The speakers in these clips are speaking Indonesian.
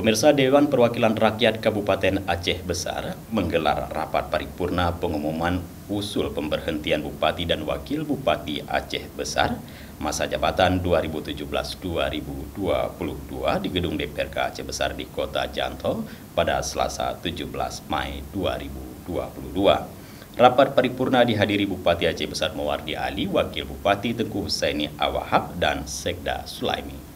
Pemirsa, Dewan Perwakilan Rakyat Kabupaten Aceh Besar menggelar rapat paripurna pengumuman usul pemberhentian Bupati dan Wakil Bupati Aceh Besar masa jabatan 2017-2022 di gedung DPRK Aceh Besar di Kota Janto pada Selasa 17 Mei 2022. Rapat paripurna dihadiri Bupati Aceh Besar Mawardi Ali, Wakil Bupati Tengku Husaini Awahab, dan Sekda Sulaimi.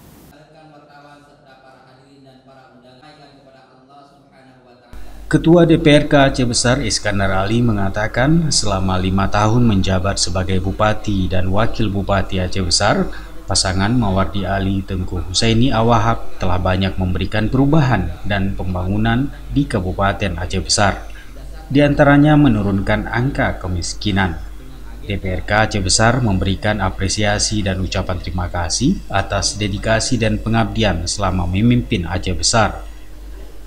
Ketua DPRK Aceh Besar Iskandar Ali mengatakan selama 5 tahun menjabat sebagai Bupati dan Wakil Bupati Aceh Besar, pasangan Mawardi Ali Tengku Husaini Awahab telah banyak memberikan perubahan dan pembangunan di Kabupaten Aceh Besar. Di antaranya menurunkan angka kemiskinan. DPRK Aceh Besar memberikan apresiasi dan ucapan terima kasih atas dedikasi dan pengabdian selama memimpin Aceh Besar.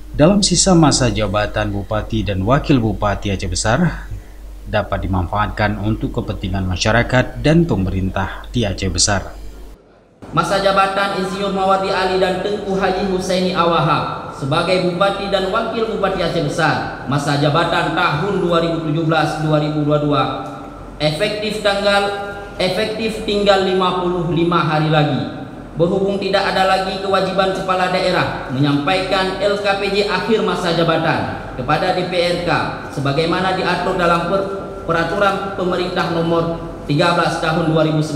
Dalam sisa masa jabatan Bupati dan Wakil Bupati Aceh Besar dapat dimanfaatkan untuk kepentingan masyarakat dan pemerintah di Aceh Besar. Masa jabatan Insinyur Mawardi Ali dan Tengku Haji Husaini Awahab sebagai Bupati dan Wakil Bupati Aceh Besar masa jabatan tahun 2017-2022 efektif tinggal 55 hari lagi. Berhubung tidak ada lagi kewajiban kepala daerah menyampaikan LKPJ akhir masa jabatan kepada DPRK sebagaimana diatur dalam Peraturan Pemerintah Nomor 13 Tahun 2019,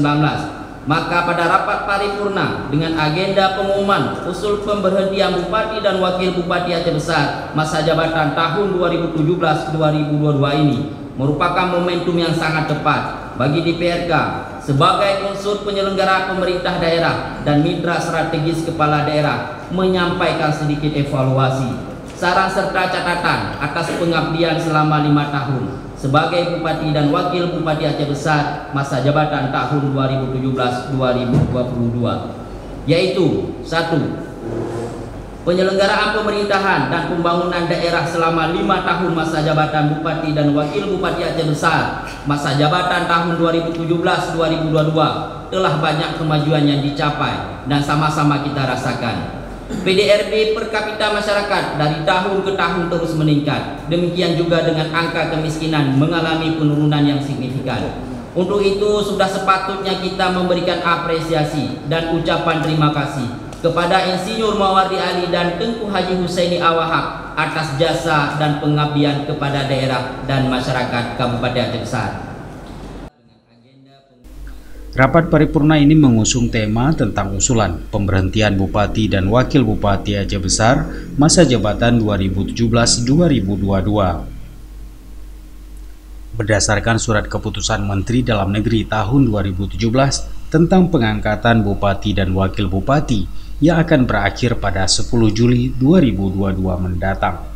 maka pada rapat paripurna dengan agenda pengumuman usul pemberhentian Bupati dan Wakil Bupati Aceh Besar masa jabatan tahun 2017-2022 ini merupakan momentum yang sangat tepat bagi DPRK sebagai unsur penyelenggara pemerintah daerah dan mitra strategis kepala daerah menyampaikan sedikit evaluasi, saran serta catatan atas pengabdian selama 5 tahun sebagai Bupati dan Wakil Bupati Aceh Besar masa jabatan tahun 2017-2022, yaitu 1. Penyelenggaraan pemerintahan dan pembangunan daerah selama 5 tahun masa jabatan Bupati dan Wakil Bupati Aceh Besar masa jabatan tahun 2017-2022 telah banyak kemajuan yang dicapai dan sama-sama kita rasakan. PDRB per kapita masyarakat dari tahun ke tahun terus meningkat. Demikian juga dengan angka kemiskinan mengalami penurunan yang signifikan. Untuk itu sudah sepatutnya kita memberikan apresiasi dan ucapan terima kasih kepada Insinyur Mawardi Ali dan Tengku Haji Husaini Awahab atas jasa dan pengabdian kepada daerah dan masyarakat Kabupaten Aceh Besar. Rapat paripurna ini mengusung tema tentang usulan pemberhentian Bupati dan Wakil Bupati Aceh Besar masa jabatan 2017-2022. Berdasarkan surat keputusan Menteri Dalam Negeri tahun 2017 tentang pengangkatan Bupati dan Wakil Bupati yang akan berakhir pada 10 Juli 2022 mendatang.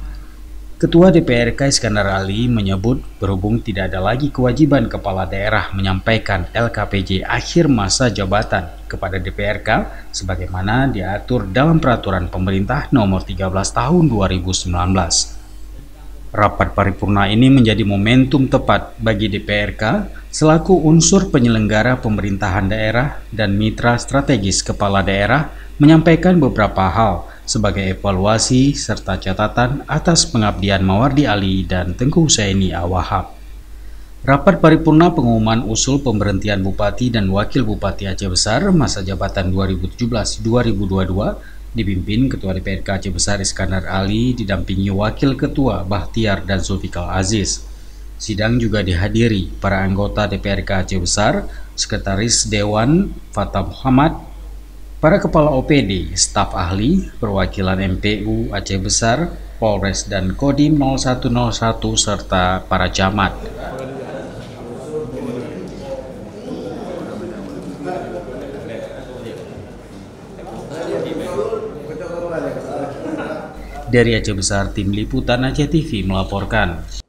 Ketua DPRK Iskandar Ali menyebut berhubung tidak ada lagi kewajiban kepala daerah menyampaikan LKPJ akhir masa jabatan kepada DPRK sebagaimana diatur dalam Peraturan Pemerintah Nomor 13 Tahun 2019. Rapat paripurna ini menjadi momentum tepat bagi DPRK selaku unsur penyelenggara pemerintahan daerah dan mitra strategis kepala daerah menyampaikan beberapa hal sebagai evaluasi serta catatan atas pengabdian Mawardi Ali dan Tengku Husaini Awahab. Rapat paripurna pengumuman usul pemberhentian Bupati dan Wakil Bupati Aceh Besar masa jabatan 2017-2022 dipimpin Ketua DPRK Aceh Besar Iskandar Ali didampingi Wakil Ketua Bahtiar dan Zulfikar Aziz. Sidang juga dihadiri para anggota DPRK Aceh Besar, Sekretaris Dewan Fatah Muhammad, para kepala OPD, staf ahli, perwakilan MPU Aceh Besar, Polres dan Kodim 0101 serta para camat. Dari Aceh Besar, Tim Liputan Aceh TV melaporkan.